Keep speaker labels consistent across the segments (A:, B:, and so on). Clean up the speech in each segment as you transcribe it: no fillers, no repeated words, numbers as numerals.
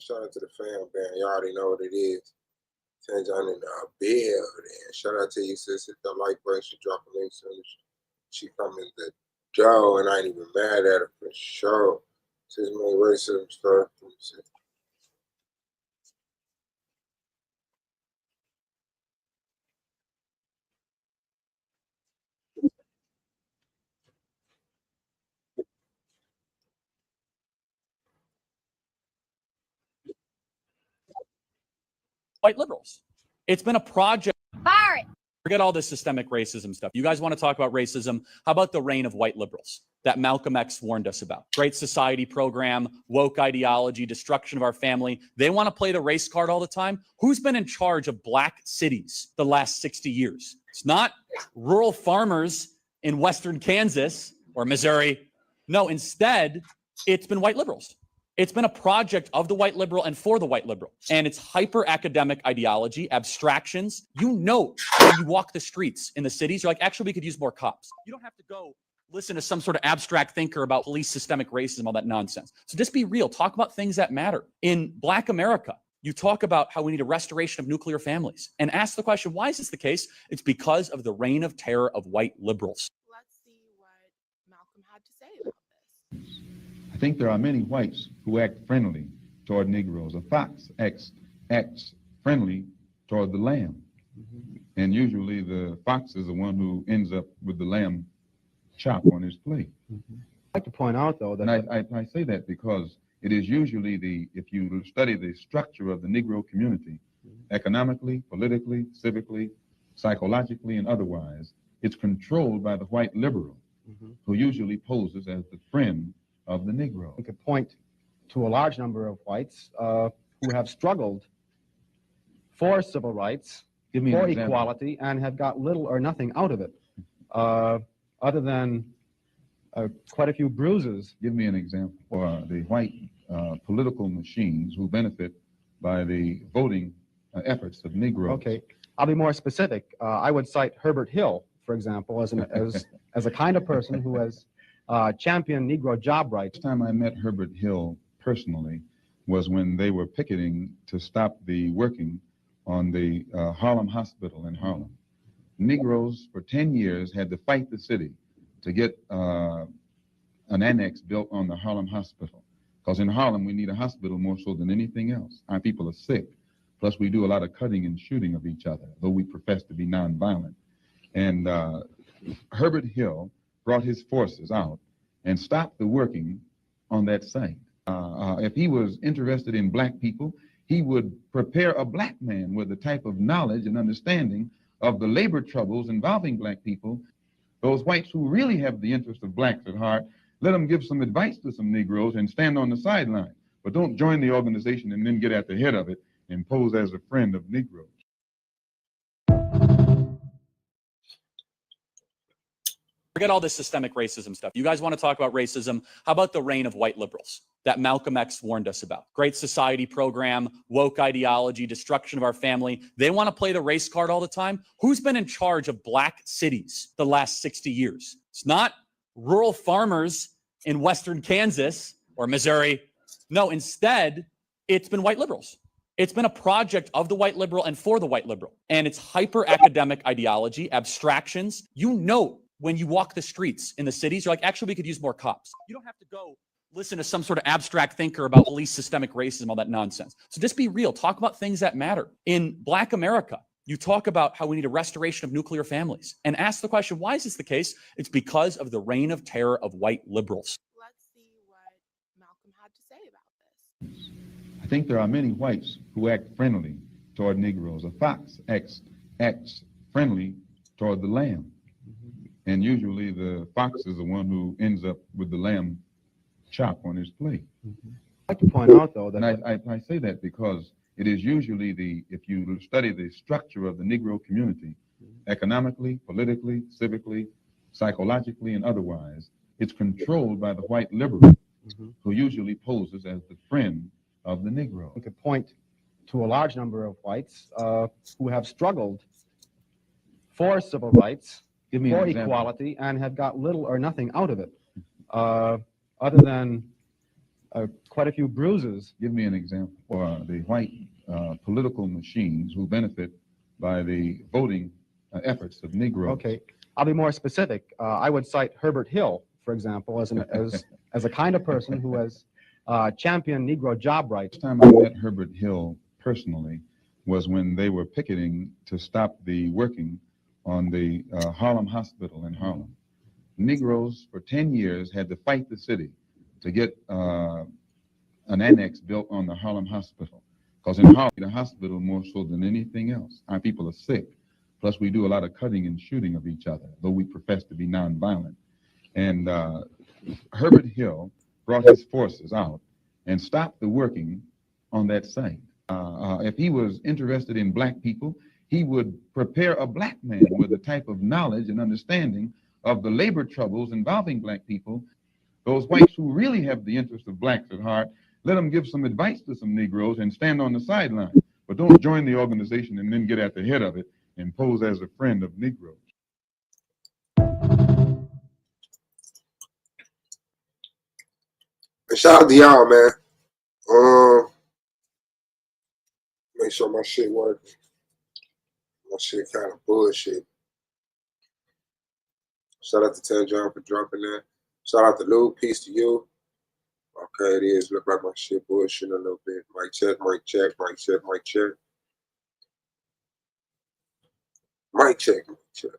A: Shout out to the fam band. You already know what it is. Change on in the building. Shout out to you, sis. Hit the like button. She drop a link soon as she come in the door, and I ain't even mad at her for sure. Sis made racism stuff.
B: White liberals. It's been a project. Fire it. Forget all this systemic racism stuff. You guys want to talk about racism? How about the reign of white liberals that Malcolm X warned us about? Great Society program, woke ideology, destruction of our family. They want to play the race card all the time. Who's been in charge of black cities the last 60 years? It's not rural farmers in Western Kansas or Missouri. No, instead, it's been white liberals. It's been a project of the white liberal and for the white liberal. And it's hyper-academic ideology, abstractions. You know, when you walk the streets in the cities, you're like, actually, we could use more cops. You don't have to go listen to some sort of abstract thinker about police systemic racism, all that nonsense. So just be real. Talk about things that matter. In Black America, you talk about how we need a restoration of nuclear families. And ask the question, why is this the case? It's because of the reign of terror of white liberals.
C: Let's see what Malcolm had to say about this.
D: I think there are many whites who act friendly toward Negroes. A fox acts friendly toward the lamb. And usually the fox is the one who ends up with the lamb chop on his plate.
E: I'd like to point out, though, that...
D: And I say that because it is usually if you study the structure of the Negro community, economically, politically, civically, psychologically, and otherwise, it's controlled by the white liberal, who usually poses as the friend of the Negro.
E: We could point to a large number of whites who have struggled for civil rights, for equality, and have got little or nothing out of it, other than quite a few bruises.
D: Give me an example for the white political machines who benefit by the voting efforts of Negroes.
E: Okay, I'll be more specific. I would cite Herbert Hill, for example, as a kind of person who has championed Negro job rights.
D: The first time I met Herbert Hill personally was when they were picketing to stop the working on the Harlem Hospital in Harlem. Negroes for 10 years had to fight the city to get an annex built on the Harlem Hospital. Because in Harlem, we need a hospital more so than anything else. Our people are sick. Plus, we do a lot of cutting and shooting of each other, though we profess to be nonviolent. And Herbert Hill brought his forces out and stopped the working on that site. If he was interested in black people, he would prepare a black man with the type of knowledge and understanding of the labor troubles involving black people. Those whites who really have the interest of blacks at heart, let them give some advice to some Negroes and stand on the sideline. But don't join the organization and then get at the head of it and pose as a friend of Negroes.
B: Forget all this systemic racism stuff. You guys want to talk about racism? How about the reign of white liberals that Malcolm X warned us about? Great Society program, woke ideology, destruction of our family. They want to play the race card all the time. Who's been in charge of black cities the last 60 years? It's not rural farmers in Western Kansas or Missouri. No, instead, it's been white liberals. It's been a project of the white liberal and for the white liberal. And it's hyper-academic ideology, abstractions. You know, when you walk the streets in the cities, you're like, actually, we could use more cops. You don't have to go listen to some sort of abstract thinker about police systemic racism, all that nonsense. So just be real. Talk about things that matter. In Black America, you talk about how we need a restoration of nuclear families. And ask the question, why is this the case? It's because of the reign of terror of white liberals.
C: Let's see what Malcolm had to say about this.
D: I think there are many whites who act friendly toward Negroes. A fox acts friendly toward the lamb. And usually the fox is the one who ends up with the lamb chop on his plate.
E: I'd like to point out, though, that...
D: And I say that because it is usually if you study the structure of the Negro community, economically, politically, civically, psychologically, and otherwise, it's controlled by the white liberal, who usually poses as the friend of the Negro.
E: We could point to a large number of whites who have struggled for civil rights, for equality, and have got little or nothing out of it, other than quite a few bruises.
D: Give me an example. Or the white political machines who benefit by the voting efforts of Negroes.
E: Okay, I'll be more specific. I would cite Herbert Hill, for example, as a kind of person who has championed Negro job rights.
D: The first time I met Herbert Hill personally was when they were picketing to stop the working on the Harlem Hospital in Harlem. Negroes for 10 years had to fight the city to get an annex built on the Harlem Hospital. Because in Harlem, the hospital more so than anything else. Our people are sick. Plus, we do a lot of cutting and shooting of each other, though we profess to be nonviolent. And Herbert Hill brought his forces out and stopped the working on that site. If he was interested in black people, he would prepare a black man with the type of knowledge and understanding of the labor troubles involving black people. Those whites who really have the interest of blacks at heart, let them give some advice to some Negroes and stand on the sideline. But don't join the organization and then get at the head of it and pose as a friend of Negroes.
A: And shout out to y'all, man. Make sure my shit working. My shit kind of bullshit. Shout out to Tan John for dropping that. Shout out to Lou. Peace to you. Okay, it is. Look like my shit bullshit a little bit. Mic check, mic check, mic check, mic check. Mic check, mic check.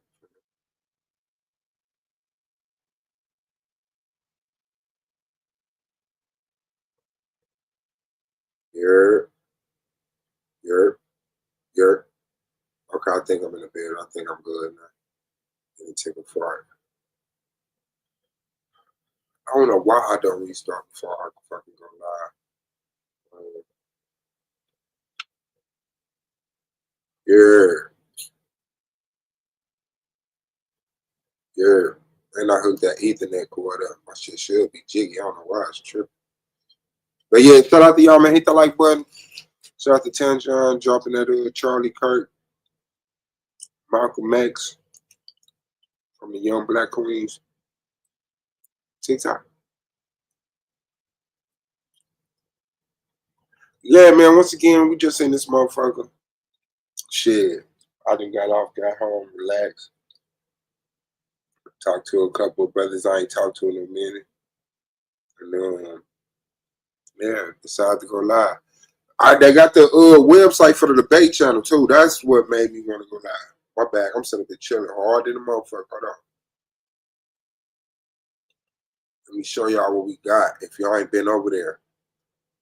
A: Yerp. Okay, I think I'm in the bed. I think I'm good now. Let me take a fart. I don't know why I don't restart before I fucking go live. And I hooked that Ethernet cord up. My shit should be jiggy. I don't know why it's tripping. But yeah, shout out to y'all, man. Hit the like button. Shout out to Tan John dropping that Charlie Kirk, Malcolm X from the Young Black Queens. TikTok. Yeah, man. Once again, we just in this motherfucker. Shit. I done got off, got home, relaxed. Talked to a couple of brothers I ain't talked to in a minute. And yeah, decided to go live. They got the website for the debate channel too. That's what made me want to go live. My bad. I'm sitting there chilling hard in the motherfucker. Hold on. Let me show y'all what we got. If y'all ain't been over there,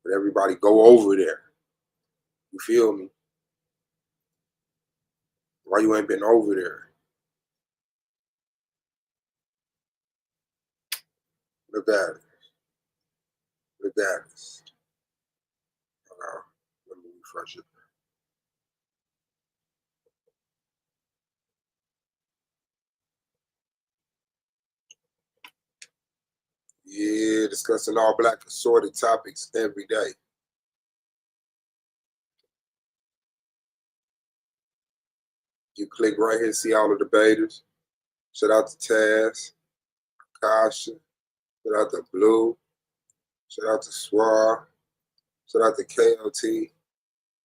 A: but everybody go over there. You feel me? Why you ain't been over there? Look at it. Look at this. Hold on. Let me refresh it. Yeah, discussing all black assorted topics every day. You click right here, see all the debaters. Shout out to Taz, Kasha, shout out to Blue, shout out to Swar, shout out to KOT,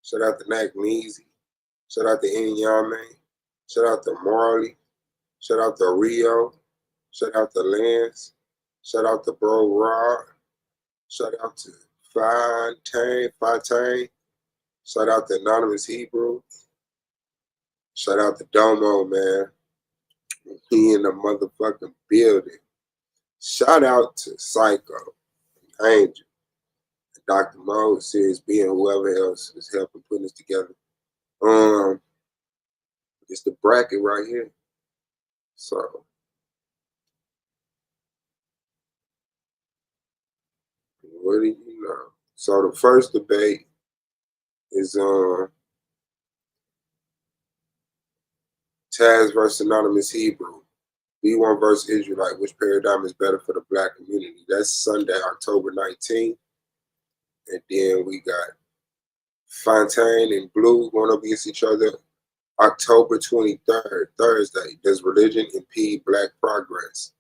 A: shout out to Nakmeezy, shout out to Inyame, shout out to Marley, shout out to Rio, shout out to Lance, shout out to Bro Rod, shout out to Fontaine, shout out to Anonymous Hebrew, shout out to Domo, man. He in the motherfucking building. Shout out to Psycho, Angel, Dr. Mo, Serious B, and whoever else is helping putting this together. It's the bracket right here. So what do you know? So the first debate is Taz versus Anonymous Hebrew. B1 versus Israelite. Which paradigm is better for the black community? That's Sunday, October 19th. And then we got Fontaine and Blue going up against each other October 23rd, Thursday. Does religion impede black progress?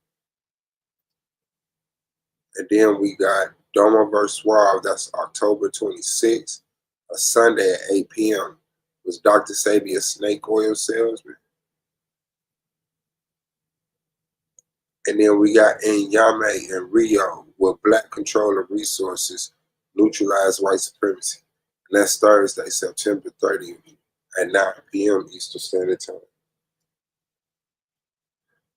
A: And then we got Domo vs. Suave, that's October 26th, a Sunday at 8 p.m. Was Dr. Sabi a snake oil salesman? And then we got Nyame and Rio, where black control of resources neutralize white supremacy. And that's Thursday, September 30th at 9 p.m. Eastern Standard Time.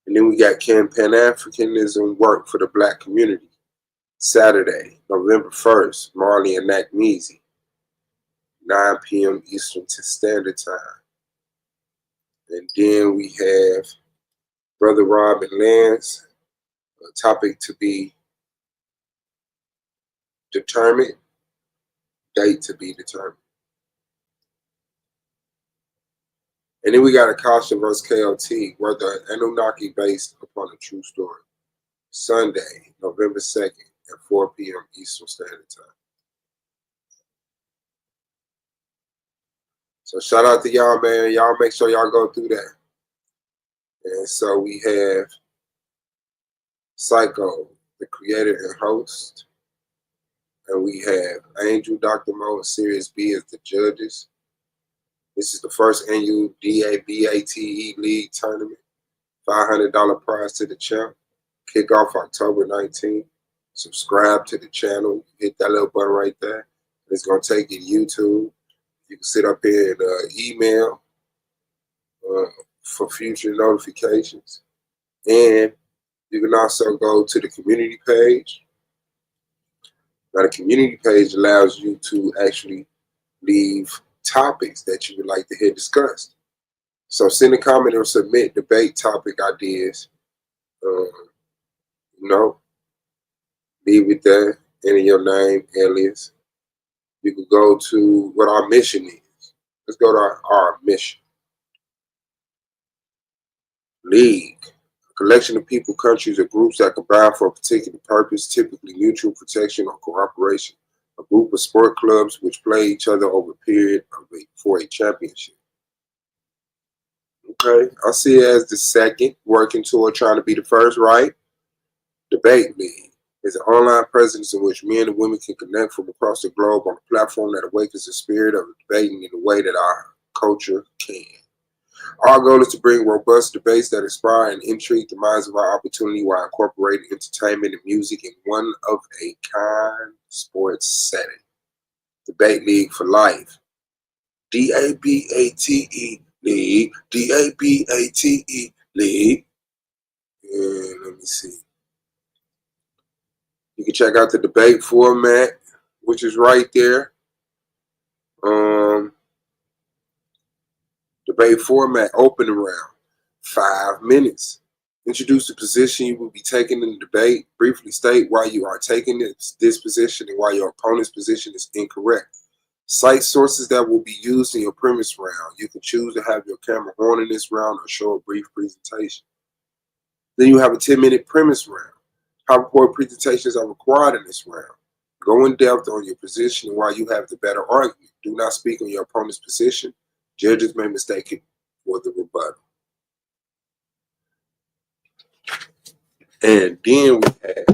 A: And then we got Can Pan-Africanism Work for the Black Community? Saturday, November 1st, Marley and Nakmeezy, 9 p.m. Eastern Standard Time. And then we have Brother Rob and Lance, a topic to be determined, date to be determined. And then we got Akasha vs. KOT, where the Anunnaki based upon a true story. Sunday, November 2nd at 4 p.m. Eastern Standard Time. So shout out to y'all, man. Y'all make sure y'all go through that. And so we have Psycho, the creator and host. And we have Angel, Dr. Mo, and Sirius B as the judges. This is the first annual DABATE League tournament. $500 prize to the champ. Kick off October 19th. Subscribe to the channel. Hit that little button right there. It's going to take you to YouTube. You can sit up here and email for future notifications. And you can also go to the community page. Now, the community page allows you to actually leave topics that you would like to hear discussed. So send a comment or submit debate topic ideas. Leave it there, enter your name, alias. You can go to what our mission is. Let's go to our mission. League, a collection of people, countries, or groups that combine for a particular purpose, typically mutual protection or cooperation. A group of sport clubs which play each other over a period for a championship. Okay, I see it as the second, working toward trying to be the first, right? Debate League is an online presence in which men and women can connect from across the globe on a platform that awakens the spirit of debating in a way that our culture can. Our goal is to bring robust debates that inspire and intrigue the minds of our opportunity while incorporating entertainment and music in one of a kind sports setting. Debate League for Life. DABATE League. DABATE League. And let me see. You can check out the debate format, which is right there. Debate format, open round, 5 minutes. Introduce the position you will be taking in the debate. Briefly state why you are taking this position and why your opponent's position is incorrect. Cite sources that will be used in your premise round. You can choose to have your camera on in this round or show a brief presentation. Then you have a 10-minute premise round. PowerPoint presentations are required in this round. Go in depth on your position and why you have the better argument. Do not speak on your opponent's position. Judges may mistake it for the rebuttal. And then we have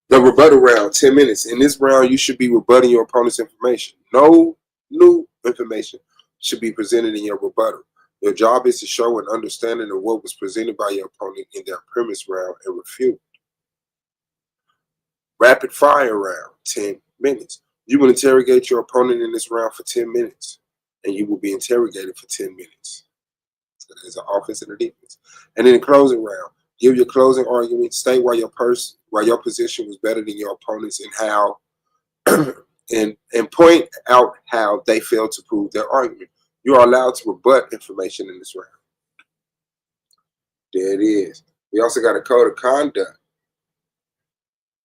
A: the rebuttal round, 10 minutes. In this round, you should be rebutting your opponent's information. No new information should be presented in your rebuttal. Your job is to show an understanding of what was presented by your opponent in their premise round and refute. Rapid fire round, 10 minutes. You will interrogate your opponent in this round for 10 minutes, and you will be interrogated for 10 minutes. So there's an offense and a defense. And in the closing round, give your closing argument, state why your position was better than your opponent's and how, and point out how they failed to prove their argument. You are allowed to rebut information in this round. There it is. We also got a code of conduct.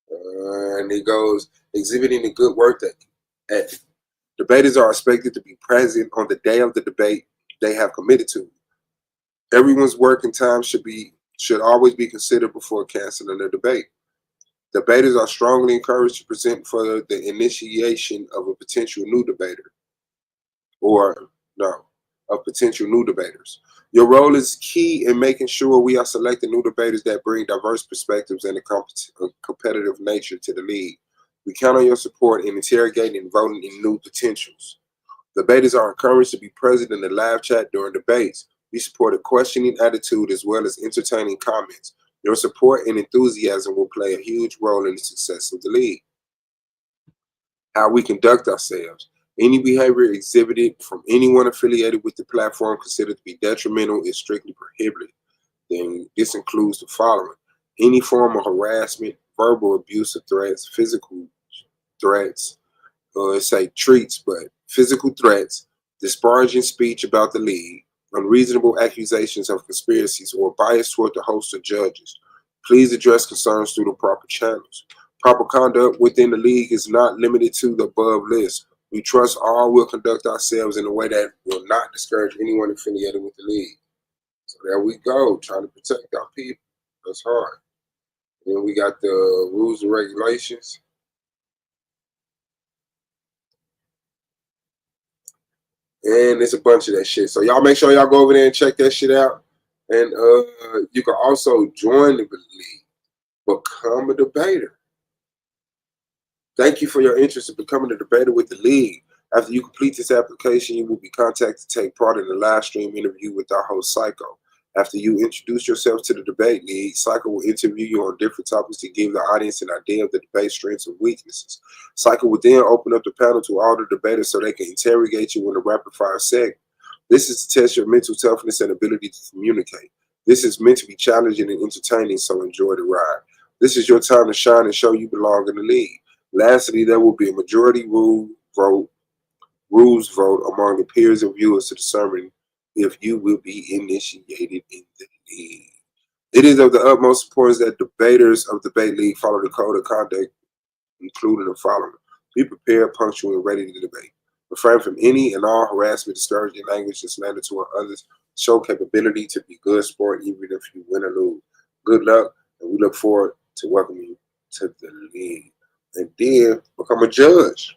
A: And it goes, exhibiting a good work ethic. Debaters are expected to be present on the day of the debate they have committed to. Everyone's working time should always be considered before canceling a debate. Debaters are strongly encouraged to present for the initiation of a potential new debater. Of potential new debaters. Your role is key in making sure we are selecting new debaters that bring diverse perspectives and a competitive nature to the league. We count on your support in interrogating and voting in new potentials. Debaters are encouraged to be present in the live chat during debates. We support a questioning attitude as well as entertaining comments. Your support and enthusiasm will play a huge role in the success of the league. How we conduct ourselves. Any behavior exhibited from anyone affiliated with the platform considered to be detrimental is strictly prohibited. Then this includes the following: any form of harassment, verbal abuse or threats, physical threats, say treats, but physical threats, disparaging speech about the league, unreasonable accusations of conspiracies, or bias toward the host or judges. Please address concerns through the proper channels. Proper conduct within the league is not limited to the above list. We trust all will conduct ourselves in a way that will not discourage anyone affiliated with the league. So there we go, trying to protect our people. That's hard. Then we got the rules and regulations. And it's a bunch of that shit. So y'all make sure y'all go over there and check that shit out. And you can also join the league, become a debater. Thank you for your interest in becoming a debater with the league. After you complete this application, you will be contacted to take part in the live stream interview with our host, Psycho. After you introduce yourself to the debate league, Psycho will interview you on different topics to give the audience an idea of the debate strengths and weaknesses. Psycho will then open up the panel to all the debaters so they can interrogate you in a rapid-fire segment. This is to test your mental toughness and ability to communicate. This is meant to be challenging and entertaining, so enjoy the ride. This is your time to shine and show you belong in the league. Lastly, there will be a majority rules vote among the peers and viewers to determine if you will be initiated in the league. It is of the utmost importance that debaters of the debate league follow the code of conduct, including the following: be prepared, punctual, and ready to debate. Refrain from any and all harassment, discouraging language, and slander toward others. Show capability to be good sport, even if you win or lose. Good luck, and we look forward to welcoming you to the league. And then become a judge.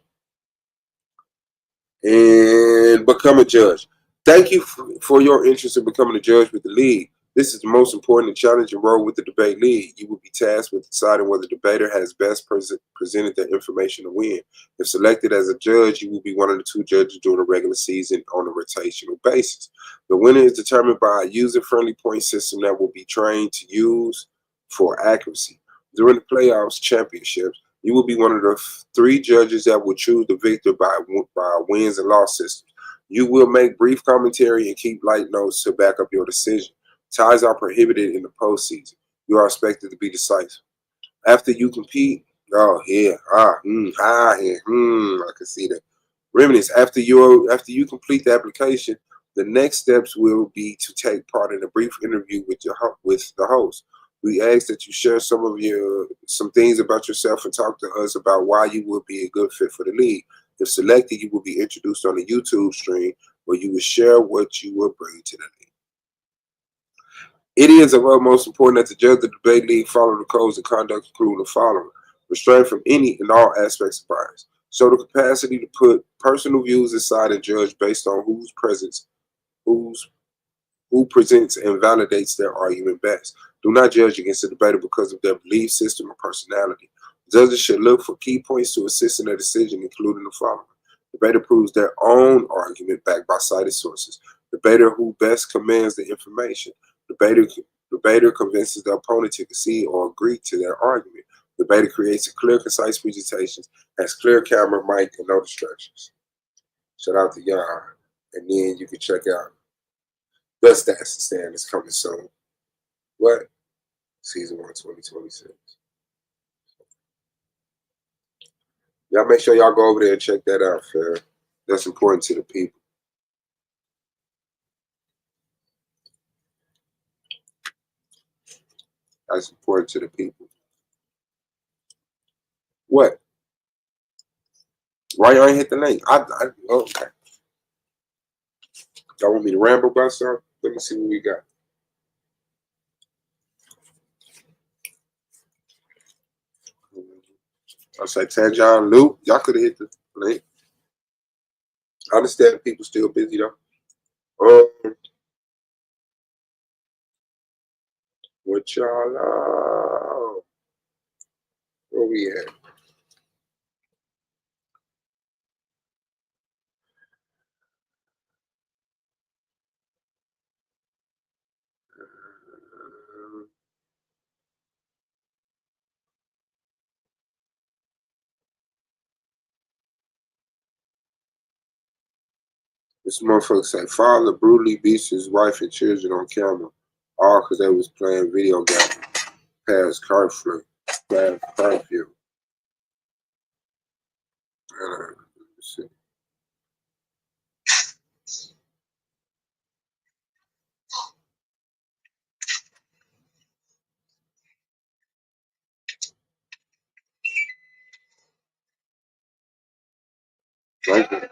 A: Thank you for your interest in becoming a judge with the league. This is the most important and challenging role with the debate league. You will be tasked with deciding whether the debater has best presented their information to win. If selected as a judge, you will be one of the two judges during the regular season on a rotational basis. The winner is determined by a user-friendly point system that will be trained to use for accuracy. During the playoffs championships, you will be one of the three judges that will choose the victor by wins and loss systems. You will make brief commentary and keep light notes to back up your decision. Ties are prohibited in the postseason. You are expected to be decisive. After you compete, I can see that. Remedies. After you complete the application, the next steps will be to take part in a brief interview with the host. We ask that you share some things about yourself and talk to us about why you would be a good fit for the league. If selected, you will be introduced on a YouTube stream where you will share what you will bring to the league. It is of utmost importance that the judge of the debate league follow the codes of conduct, including the following: restrain from any and all aspects of bias. Show the capacity to put personal views aside and judge based on who presents and validates their argument best. Do not judge against the debater because of their belief system or personality. Judges should look for key points to assist in their decision, including the following: debater proves their own argument backed by cited sources. Debater who best commands the information. Debater convinces the opponent to concede or agree to their argument. Debater creates a clear, concise presentation, has clear camera, mic, and no distractions. Shout out to y'all. And then you can check out the Stats and Stand is coming soon. What? Season 1, 2026. Y'all make sure y'all go over there and check that out, fam. That's important to the people. That's important to the people. What? Why y'all ain't hit the link? Okay. Y'all want me to ramble about something? Let me see what we got. I say Tanjon Luke. Y'all could have hit the link. I understand people still busy though. What y'all on? Where we at? This motherfucker say father brutally beats his wife and children on camera, all because they was playing video games past curfew. Past curfew. Let's see. Like,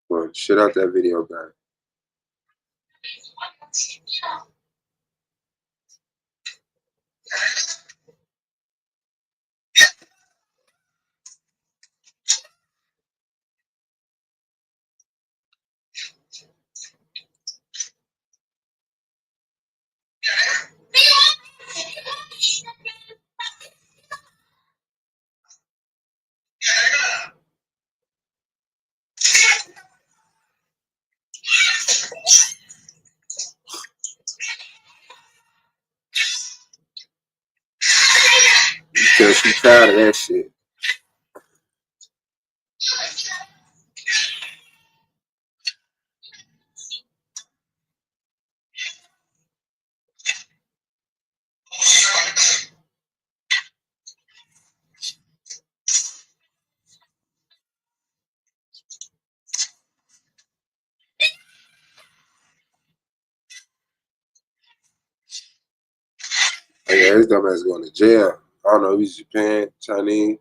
A: well, shit out that video game. Because she tired of that shit. Oh, yeah, his dumb ass going to jail. I don't know if he's Japan, Chinese.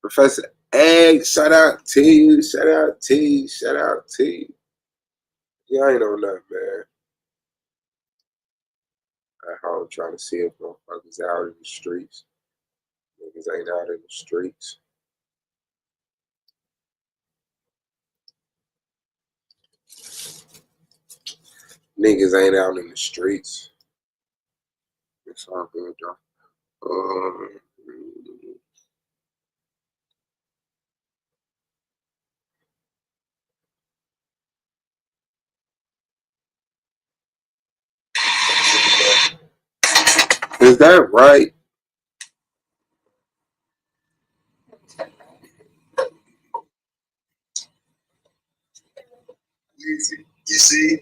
A: Professor Egg, shout out to you, shout out to you, shout out to you. Yeah, I ain't on nothing, man. At home trying to see if motherfuckers out in the streets. Niggas ain't out in the streets. Niggas ain't out in the streets. It's all good, though. Is that right?
F: You see?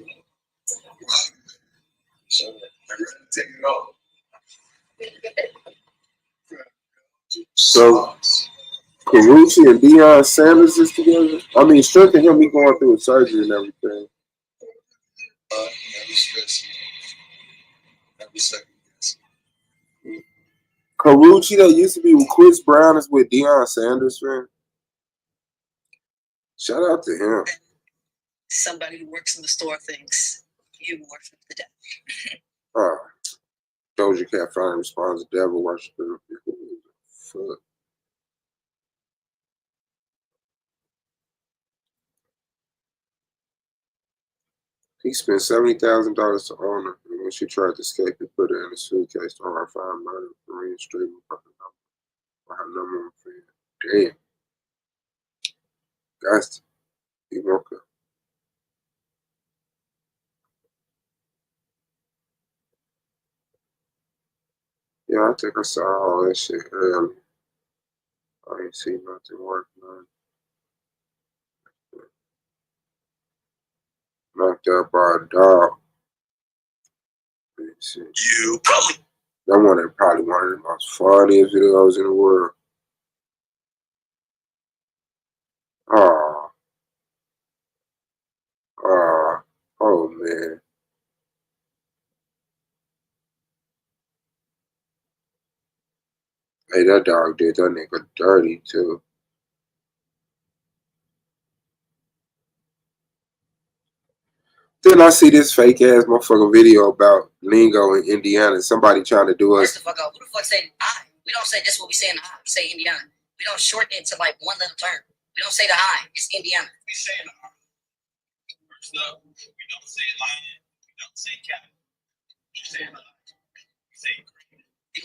F: Take it off.
A: So, Karuchi and Deion Sanders is together? I mean, strength in him be going through a surgery and everything.
F: Never stress. Never second guess.
A: Karuchi that used to be with Chris Brown is with Deion Sanders, man. Shout out to him.
G: Somebody who works in the store thinks you work for the devil.
A: Doja Cat finally responds to devil worshiper. Fuck. He spent $70,000 to own her, and when she tried to escape, he put her in a suitcase to horrify murder. Marine Street for her number one fan. Damn. Guys, he woke up. Yeah, I think I saw all that shit early. I ain't seen nothing work, man. Knocked out by a dog.
F: You probably.
A: That one is probably one of the most funniest videos in the world. Oh man. Hey, that dog did that nigga dirty too. Then I see this fake ass motherfucking video about lingo in Indiana. Somebody trying to do us.
G: First the fuck up. Who the fuck say I? We don't say this what we say in the I. We say Indiana. We don't shorten it to like one little term. We don't say the I. It's Indiana.
F: We say the first up. We don't say lion. We don't say cat.
G: You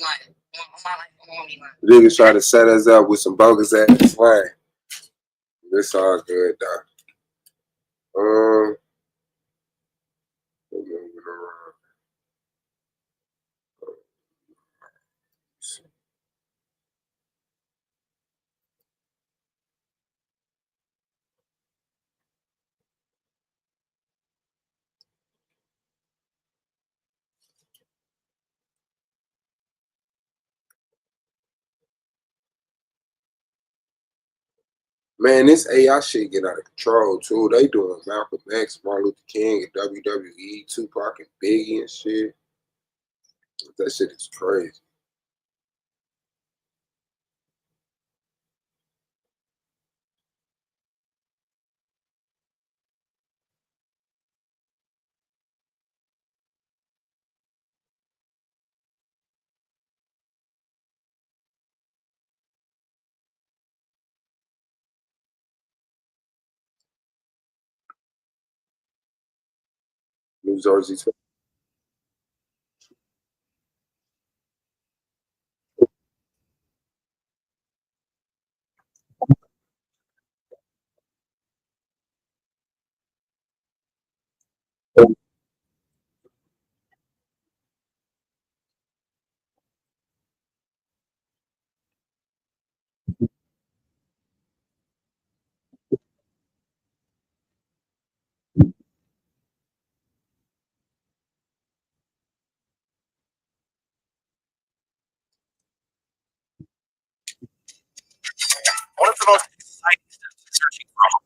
G: lying. On my life, on me lying.
A: Niggas try to set us up with some bogus ass slang. This all good though. Moving around. Man, this AI shit get out of control too. They doing Malcolm X, Martin Luther King, and WWE, Tupac and Biggie and shit. That shit is crazy. New Jersey.
B: One of the most exciting steps in searching for a home.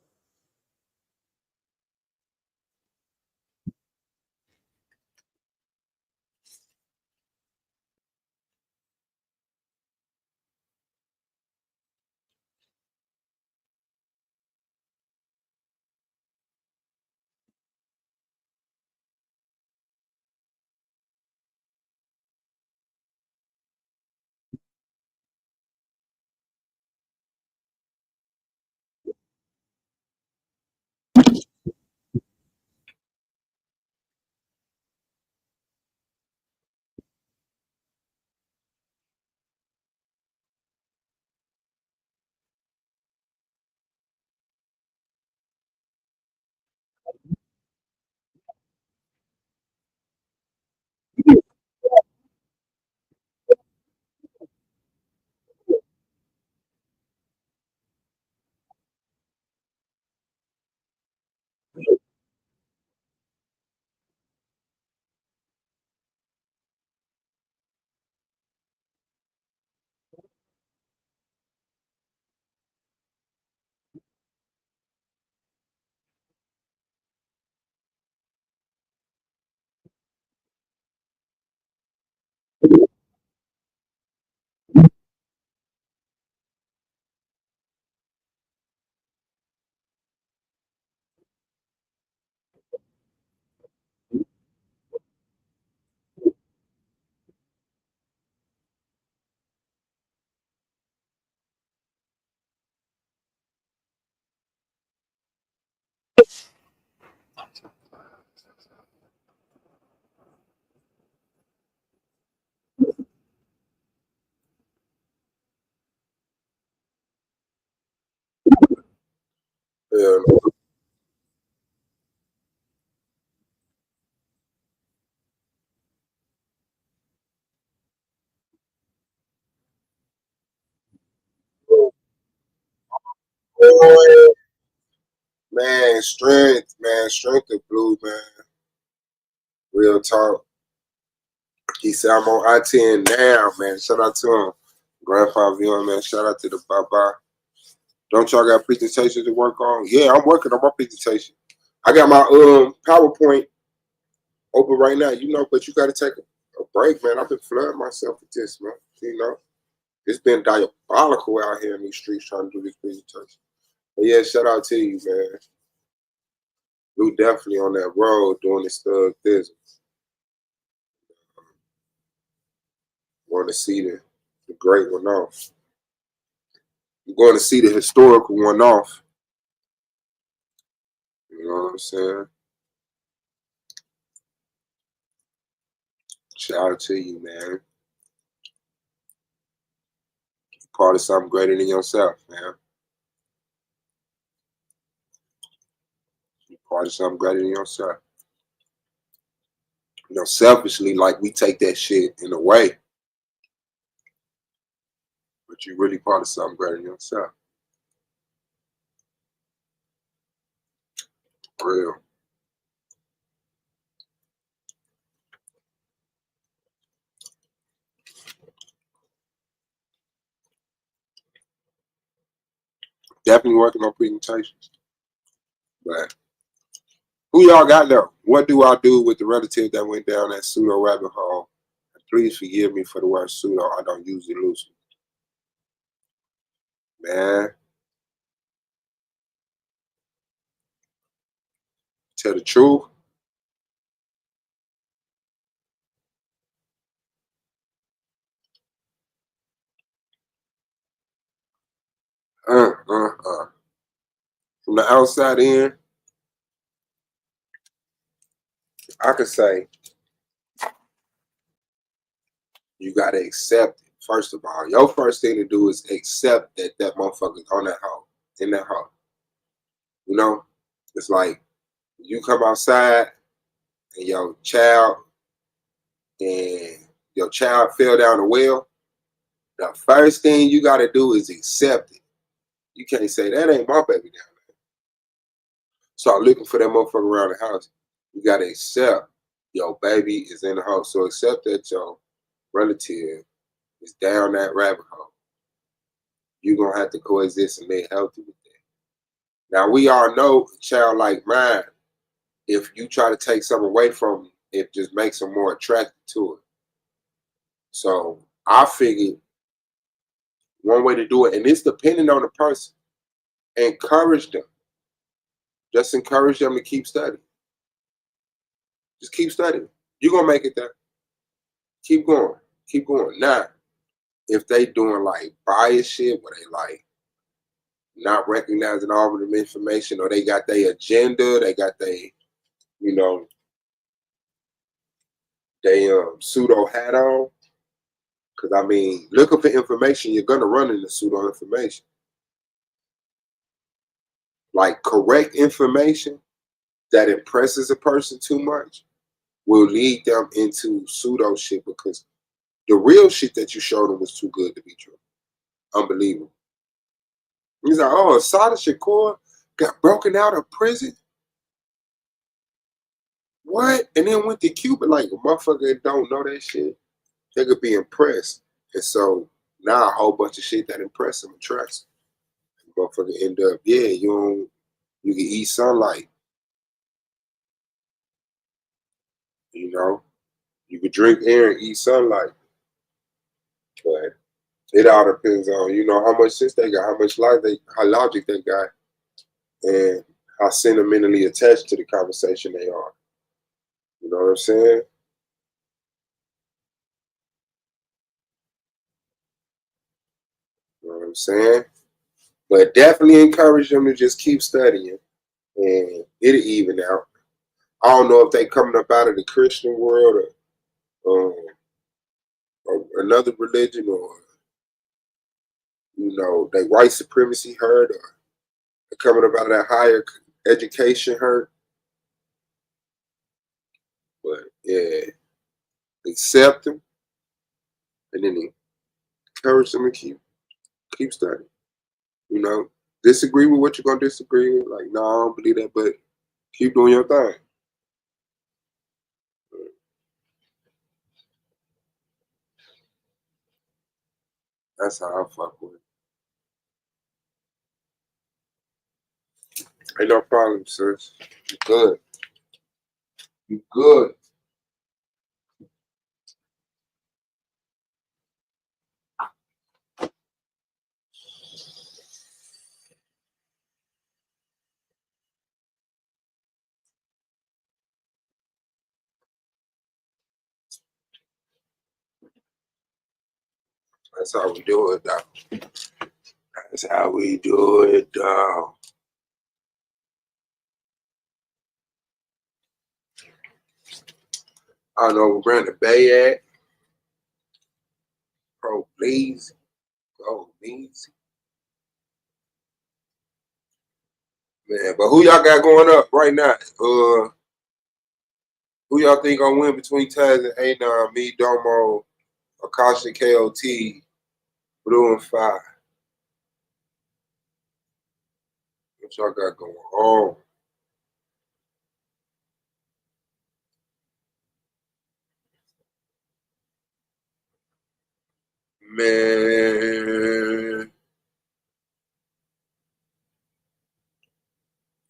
A: Yeah, man, strength of blue, man. Real talk. He said I'm on I-10 now, man. Shout out to him. Grandpa viewing, man. Shout out to the Baba. Don't y'all got presentations to work on? Yeah, I'm working on my presentation. I got my PowerPoint open right now, but you gotta take a break, man. I've been flooding myself with this, man. It's been diabolical out here in these streets trying to do this presentation. But yeah, shout out to you, man. Blue definitely on that road doing this thug business. Want to see the great one off. You're going to see the historical one off. You know what I'm saying? Shout out to you, man. Part of something greater than yourself, man. You're part of something greater than yourself. You know, selfishly, like we take that shit in a way, but you're really part of something greater than yourself. For real. Definitely working on presentations. But who y'all got there? What do I do with the relative that went down that pseudo rabbit hole? Please forgive me for the word pseudo. I don't use it loosely. Man, tell the truth. From the outside in, I could say you gotta accept it. First of all, your first thing to do is accept that that motherfucker's on that hoe, in that hoe. You know, it's like you come outside and your child fell down the well. The first thing you gotta do is accept it. You can't say that ain't my baby down there. Start looking for that motherfucker around the house. You gotta accept your baby is in the house. So accept that your relative is down that rabbit hole. You're gonna have to coexist and live healthy with that. Now we all know a child like mine, if you try to take something away from them, it just makes them more attracted to it. So I figured one way to do it, and it's depending on the person, encourage them. Just encourage them to keep studying. Just keep studying. You're gonna make it there. Keep going. Keep going. Now, if they doing like bias shit where they like not recognizing all of the information, or they got their agenda, they got their, you know, they pseudo hat on. Cause I mean, looking for information, you're gonna run into pseudo information. Like correct information that impresses a person too much will lead them into pseudo shit, because the real shit that you showed them was too good to be true. Unbelievable. He's like, oh, Asada Shakur got broken out of prison? What? And then went to Cuba. Like, a motherfucker don't know that shit, they could be impressed. And so now a whole bunch of shit that impress them and trust. Motherfucker end up, yeah, you can eat sunlight. You know? You could drink air and eat sunlight. But it all depends on, you know, how much sense they got, how much how logic they got, and how sentimentally attached to the conversation they are. You know what I'm saying? You know what I'm saying? But definitely encourage them to just keep studying, and it'll even out. I don't know if they coming up out of the Christian world, or another religion, or, you know, they white supremacy hurt, or they're coming up out of that higher education hurt. But yeah, accept them, and then encourage them to keep studying. You know, disagree with what you're gonna disagree with. Like, no, I don't believe that, but keep doing your thing. That's how I fuck with it. Ain't no problem, sis. You good. You good. That's how we do it, though. That's how we do it, though. I don't know where Brandon Bay at. Bro, please. Bro, please. Man, but who y'all got going up right now? Who y'all think gonna win between Taz and A9, me, Domo, Akashi, KOT, Blue and Five? What y'all got going on? Man.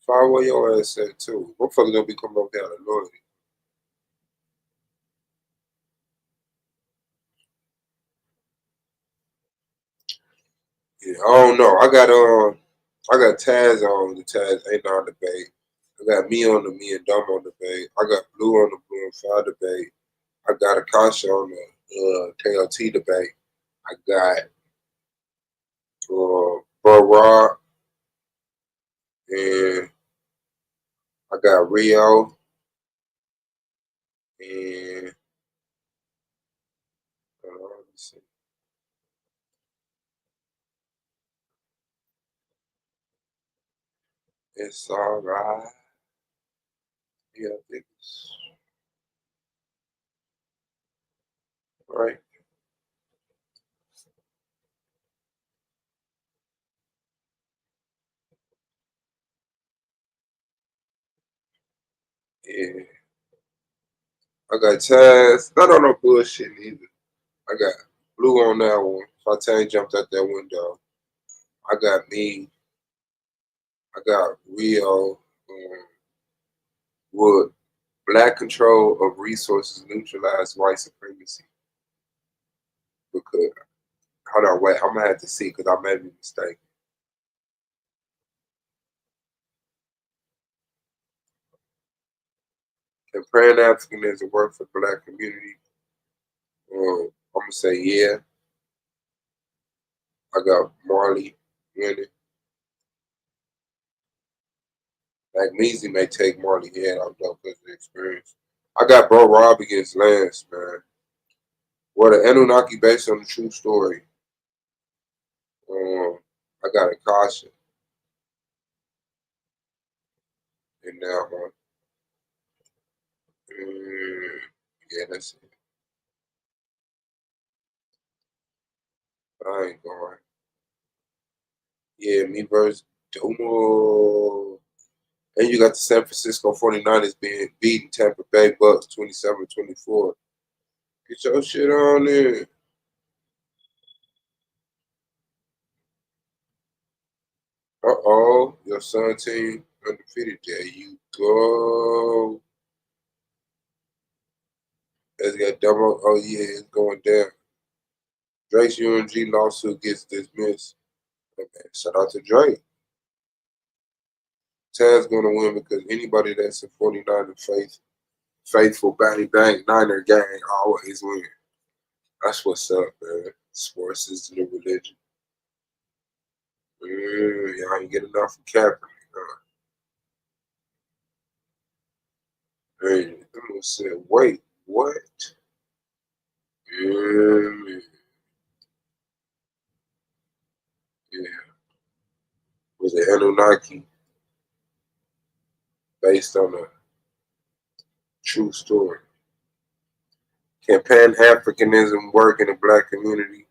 A: Five, where your ass at too? Motherfuckers don't be coming up down to loyalty. Yeah, I don't know. I got Taz on the Taz ain't on debate. I got me on the me and Dumb on debate. I got Blue on the Blue and Five debate. I got Akasha on the KLT debate. I got Bro Rob and I got Rio and let me see. It's all right. Yeah, I think it's right. Yeah. I got Taz. Not on no bullshit either. I got Blue on that one. Fontaine jumped out that window. I got me. I got Rio. Would black control of resources neutralize white supremacy? Because hold on, wait. I'm gonna have to see because I made a mistake. Can Pan Africanism work for the black community? I'm gonna say yeah. I got Marley winning. Magnesium may take Marley head off though because of the experience. I got Bro Rob against Lance, man. What the Anunnaki based on the true story. I got a caution in that one. Yeah, that's it. But I ain't going. Yeah, me versus Domo. And you got the San Francisco 49ers being beating Tampa Bay Bucks 27-24. Get your shit on there. Uh-oh, your son team undefeated. There you go. Let's get double. Oh, yeah, it's going down. Drake's UNG lawsuit gets dismissed. Okay, shout out to Drake. Taz going to win because anybody that's a 49er faithful bang bang Niner gang always win. That's what's up, man. Sports is the new religion. Y'all ain't get enough from Kaepernick. Hey, I'm gonna say, wait, what? Yeah, yeah. Was it Anunnaki based on a true story? Can Pan-Africanism work in the black community?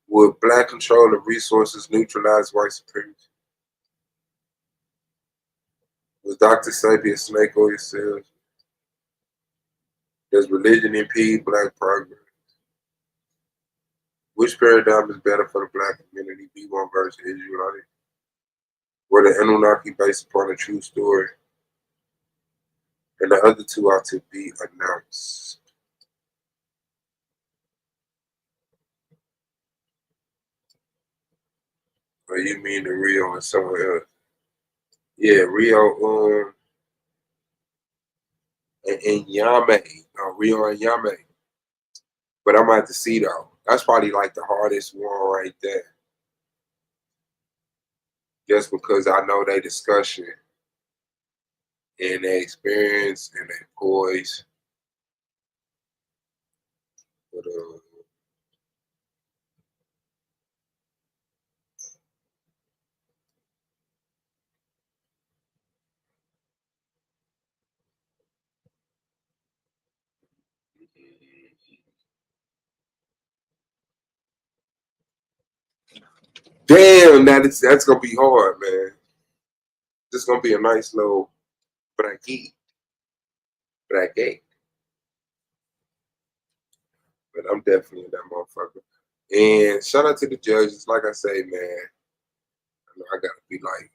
A: Would black control of resources neutralize white supremacy? Was Dr. Sapien snake oil sales? Does religion impede black progress? Which paradigm is better for the black community, B1 versus Israelite? Were the Anunnaki based upon a true story? And the other two are to be announced. Or you mean the Rio and someone else? Yeah, Rio and Yame. No, Rio and Yame. But I'm gonna have to see though. That's probably like the hardest one right there. Just because I know they discussion and their experience and their poise. But damn, that's gonna be hard, man. This gonna be a nice little bracket. But I'm definitely in that motherfucker. And shout out to the judges. Like I say, man, I know I gotta be like,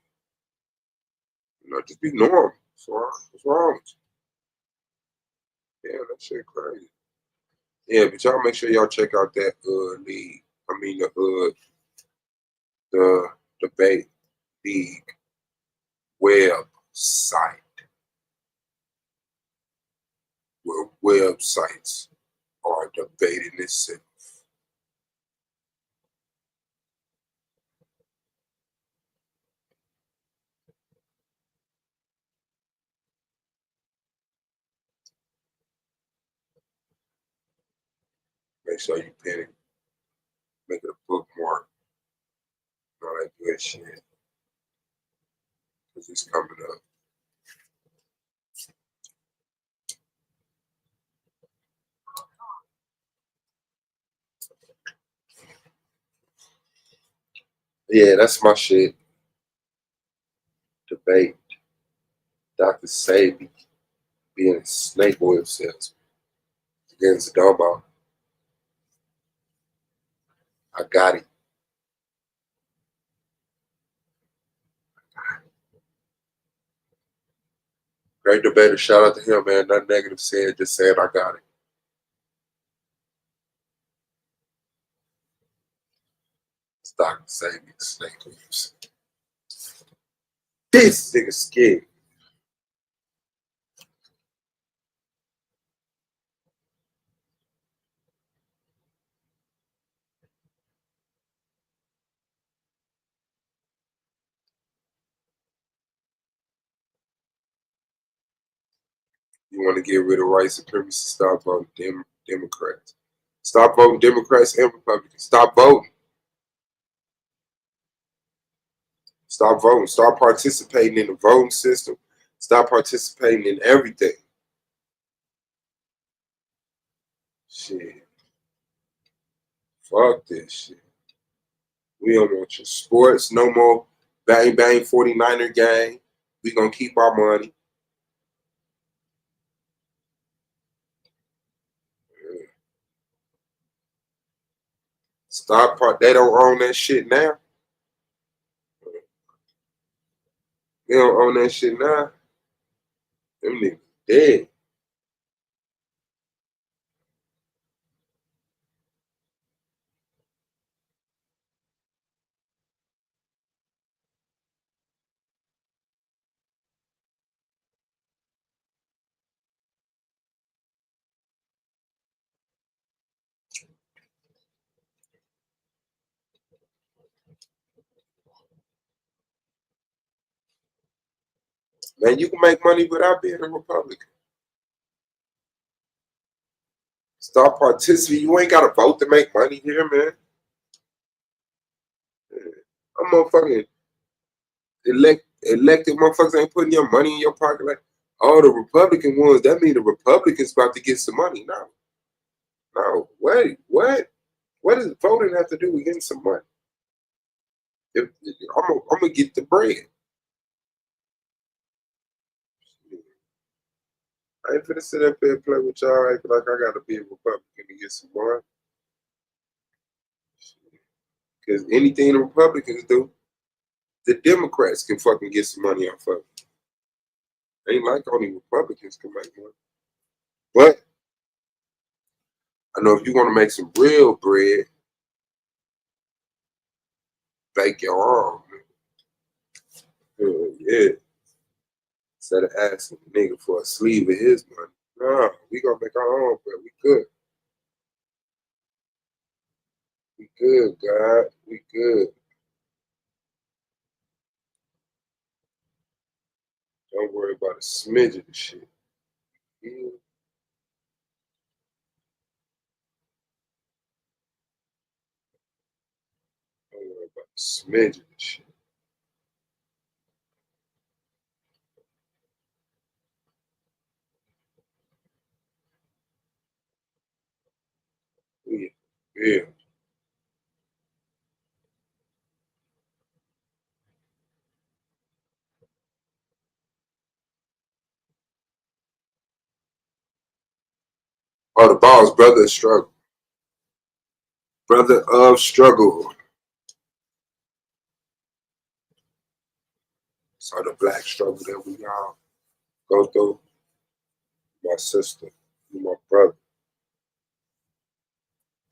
A: just be normal. What's wrong with you? Yeah, that shit crazy. Yeah, but y'all make sure y'all check out that league. I mean the debate league website. Where websites are debating itself. Make sure you pin it. Make it a bookmark. All that good shit. Because it's coming up. Yeah, that's my shit. Debate. Dr. Sabi being a snake oil salesman against Domo. I got it. Great debater. Shout out to him, man. Nothing negative said, just saying I got it. It's Dr. Sabi, the snake oil salesman. This nigga scared. You want to get rid of white supremacy, stop voting Democrats. Stop voting Democrats and Republicans. Stop voting. Stop voting. Start participating in the voting system. Stop participating in everything. Shit. Fuck this shit. We don't want your sports no more. Bang bang 49er gang. We gonna keep our money. Stop part. They don't own that shit now. They don't own that shit now. Them niggas dead. Man, you can make money without being a Republican. Start participating. You ain't gotta vote to make money here, man. I'm motherfucking elected motherfuckers ain't putting your money in your pocket like all the Republican ones. That mean the Republicans about to get some money. No, wait, what? What does voting have to do with getting some money? If I'm gonna get the bread. I ain't finna sit up here and play with y'all acting like I gotta be a Republican to get some money. Because anything the Republicans do, the Democrats can fucking get some money off of it. Ain't like only Republicans can make money. But I know if you want to make some real bread, bake your own. Yeah. Instead of asking the nigga for a sleeve of his money. No, we gonna make our own bread. We good. We good, God. We good. Don't worry about a smidge of the shit. Yeah. Smidge of shit. Yeah. Oh, the boss, brother of struggle. Brother of struggle. So the black struggle that we all go through. My sister, my brother.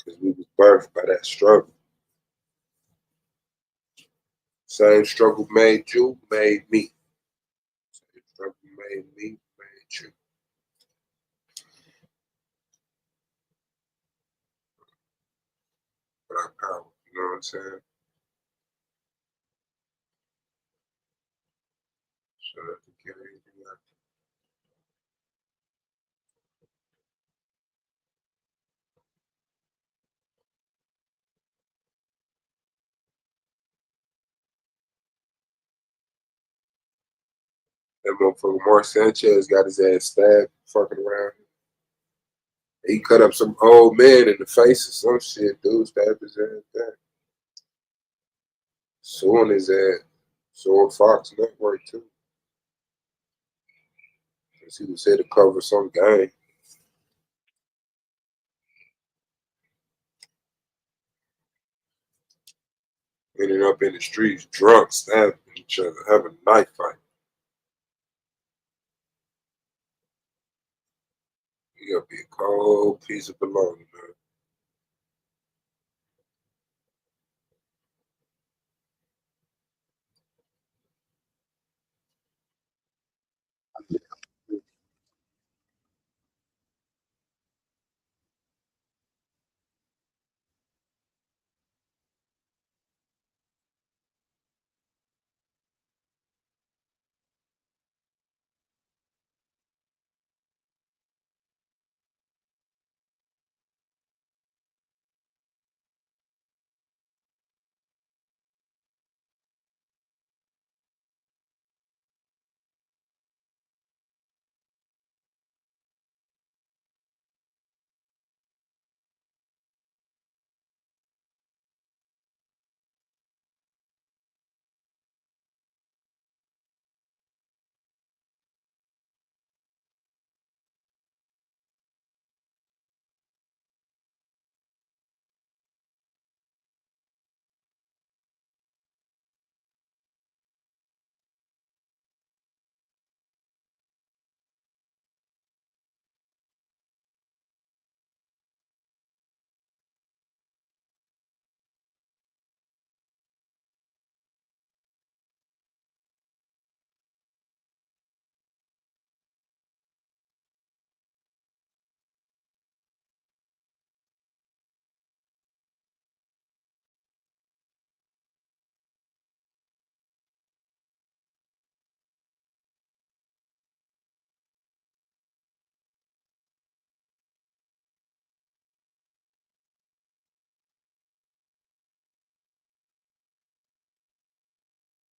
A: Because we was birthed by that struggle. Same struggle made you, made me. Same struggle made me, made you. Black power, you know what I'm saying? Shout out to Gary. That motherfucker Mark Sanchez got his ass stabbed fucking around. He cut up some old man in the face or some shit. Dude stabbed his ass back. Suing his ass. Suing Fox Network too. Because he was here to cover some gang. Ended up in the streets drunk, stabbing each other, having a knife fight. You gotta be a cold piece of bologna, man.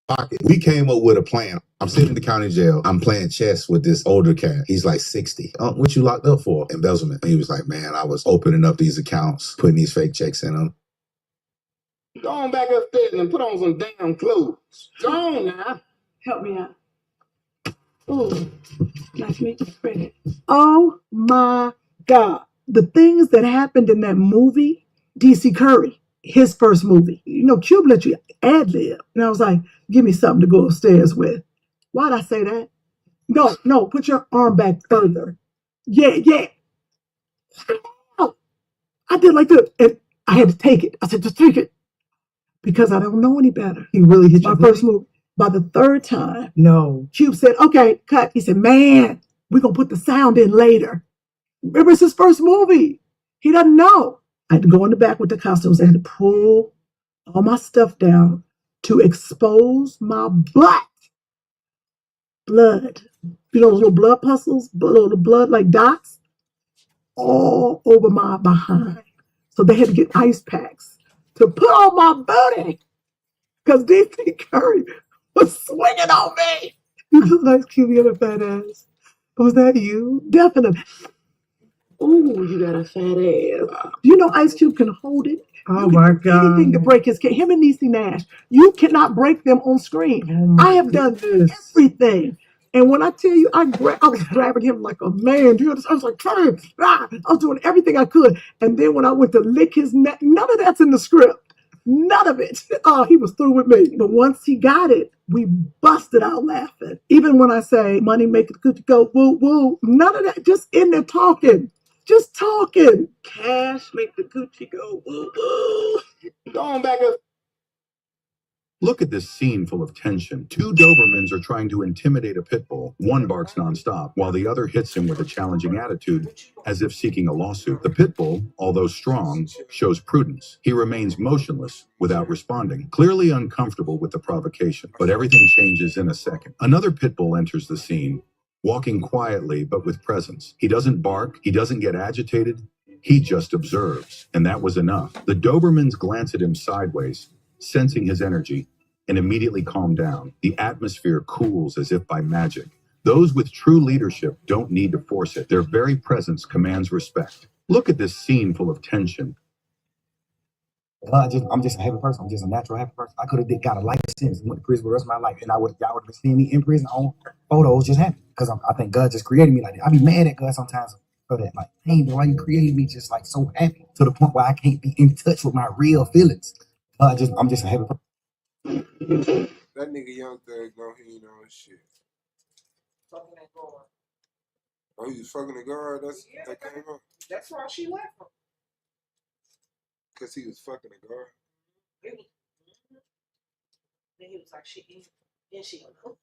H: Pocket. We came up with a plan. I'm sitting in the county jail. I'm playing chess with this older cat. He's like 60. What you locked up for? Embezzlement. He was like, man, I was opening up these accounts, putting these fake checks in them. Go on back upstairs and put on some damn clothes. Go on now.
I: Help me out. Oh, nice to meet you, Freddie. Oh my God. The things that happened in that movie, D.C. Curry, his first movie. You know, Cube let you ad lib. And I was like, give me something to go upstairs with. Why'd I say that? No, put your arm back further. Yeah. Oh, I did like that. And I had to take it. I said, just take it. Because I don't know any better. He really hit my first movie. By the third time, no. Cube said, okay, cut. He said, man, we're going to put the sound in later. Remember, it's his first movie. He doesn't know. I had to go in the back with the costumes. I had to pull all my stuff down to expose my butt. Blood. You know those little blood pustules? Little blood like dots? All over my behind. So they had to get ice packs to put on my booty. because DC Curry was swinging on me. You look like QB and a fat ass. Was that you? Definitely. Ooh, you got a fat ass. You know Ice Cube can hold it. Oh my God. Anything to break his him and Niecy Nash. You cannot break them on screen. I have done everything. And when I tell you, I was grabbing him like a man. Do you understand? I was like, Curry, I was doing everything I could. And then when I went to lick his neck, none of that's in the script. None of it. Oh, he was through with me. But once he got it, we busted out laughing. Even when I say money make it good to go, woo, woo, none of that. Just in there talking. Just talking. Cash make the Gucci go woo woo.
H: Go on back up. Look at this scene full of tension. Two Dobermans are trying to intimidate a pit bull. One barks nonstop, while the other hits him with a challenging attitude, as if seeking a lawsuit. The pit bull, although strong, shows prudence. He remains motionless without responding, clearly uncomfortable with the provocation. But everything changes in a second. Another pit bull enters the scene, walking quietly but with presence. He doesn't bark, he doesn't get agitated, he just observes. And that was enough. The Dobermans glance at him sideways, sensing his energy, and immediately calm down. The atmosphere cools as if by magic. Those with true leadership don't need to force it. Their very presence commands respect. Look at this scene full of tension.
J: I'm just a happy person. I'm just a natural happy person. I could have got a life sentence and went to prison for the rest of my life, and y'all would have been seeing me in prison on photos just happy. Because I think God just created me like that. I be mad at God sometimes for that. Like, hey, why you created me just like so happy to the point where I can't be in touch with my real feelings. I'm just a happy person.
A: That nigga Young Thug know he ain't on his shit. Oh, he was fucking the guard? That came up?
K: That's why she left him.
A: Because he was fucking the guard?
K: Then he was like, she don't know.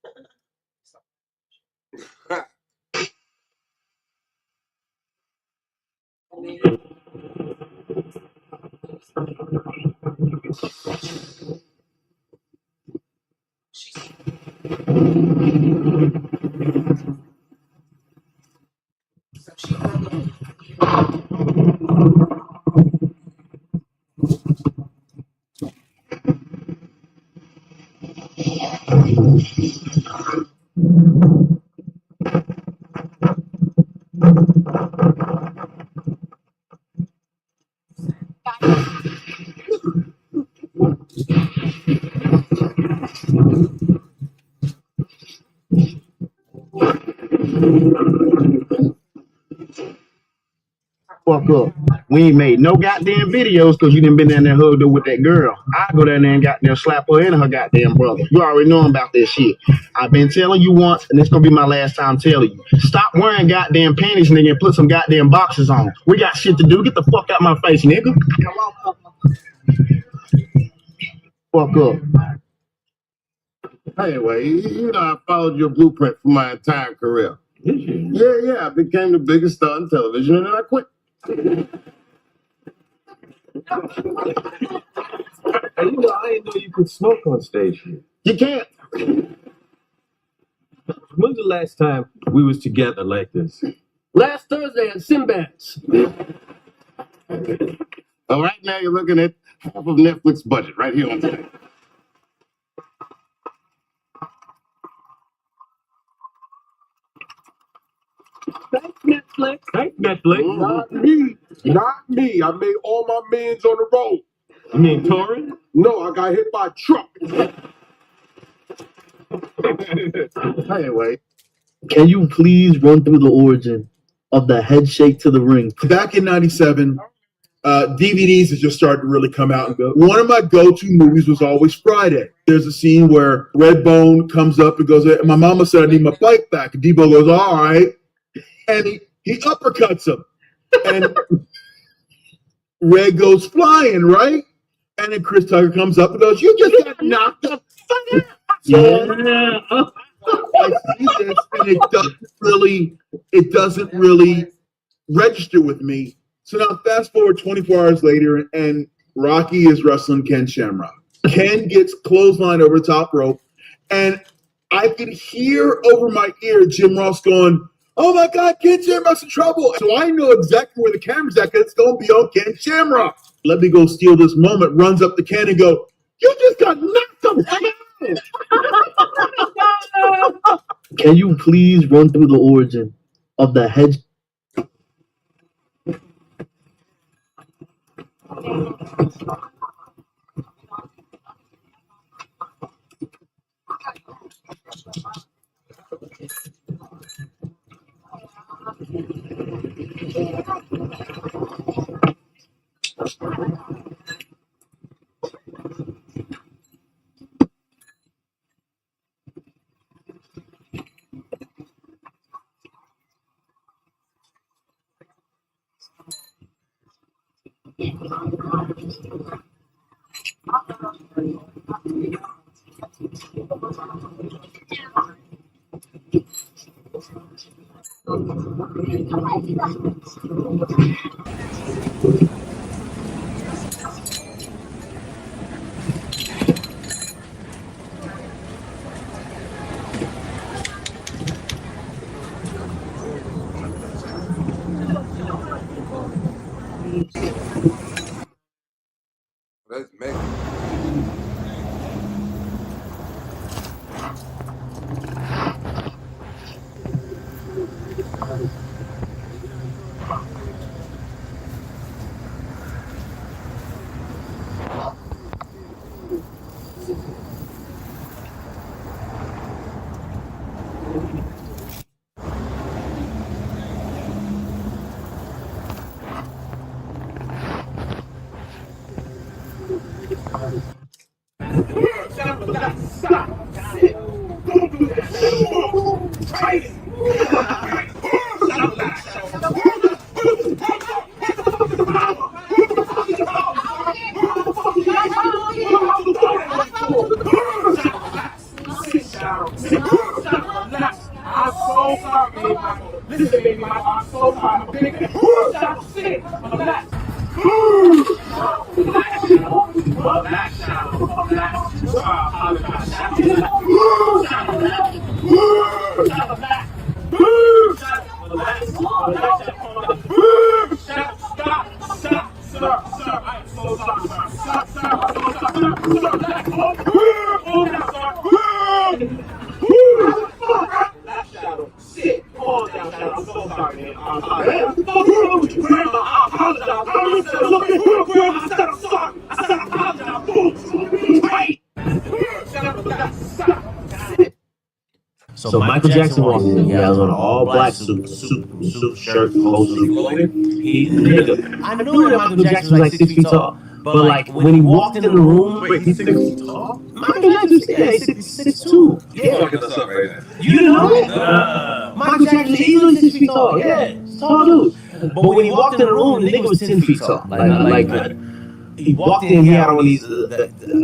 L: Fuck up. We ain't made no goddamn videos because you done been down there hugged up with that girl. I go down there and goddamn slap her and her goddamn brother. You already know about that shit. I've been telling you once, and it's gonna be my last time telling you. Stop wearing goddamn panties, nigga, and put some goddamn boxes on. We got shit to do. Get the fuck out my face, nigga. Fuck up.
M: Anyway, you know, I followed your blueprint for my entire career. Yeah, I became the biggest star on television, and then I quit.
N: You know, I didn't know you could smoke on stage here.
M: You can't.
N: When's the last time we was together like this?
M: Last Thursday at Sinbad's. All right, now you're looking at half of Netflix budget right here on tonight.
N: Thanks, Netflix. Thanks, Netflix.
M: Not me. I made all my mans on the road.
N: You mean touring?
M: No, I got hit by a truck. Anyway.
L: Can you please run through the origin of the head shake to the ring?
O: Back in '97, DVDs had just started to really come out. One of my go-to movies was always Friday. There's a scene where Redbone comes up and goes, my mama said I need my bike back. And Debo goes, all right. And he uppercuts him. And Red goes flying, right? And then Chris Tucker comes up and goes, you just got knocked the fuck out. Yeah. I see this, and it doesn't really register with me. So now fast forward 24 hours later, and Rocky is wrestling Ken Shamrock. Ken gets clotheslined over the top rope, and I could hear over my ear Jim Ross going, oh my God, Ken Shamrock's in trouble. So I know exactly where the camera's at because it's going to be on Ken Shamrock. Let me go steal this moment, runs up to Ken and go, you just got knocked the
L: Can you please run through the origin of the hedge?
A: Let's make it.
P: I'm so sorry, baby Michael. Listen, baby Michael, I'm so sorry. I'm a big shot sick. Relax. Relax, shadow. Relax. Stop, sir. I'm so sorry, sir. Sir, relax. Calm down, sir. Relax, shadow. Sit. Calm down, shadow. I'm so sorry, man. I'm sorry. Grandma, I apologize. I said I'm sorry. I said I apologize. Wait. Stop.
L: So Michael Jackson walks in. He has on an all black suit, shirt, whole suit. He's a nigga. I knew that Michael Jackson was like 6 feet tall, but like when he walked in the room,
N: Wait, he's 6 feet tall?
L: Michael Jackson's 6'2".
N: You're fucking us up right now.
L: You didn't know that? Michael Jackson is easily 6 feet tall. Yeah, tall dude. But when he walked in the room, the nigga was 10 feet tall. Like he walked in, he had on these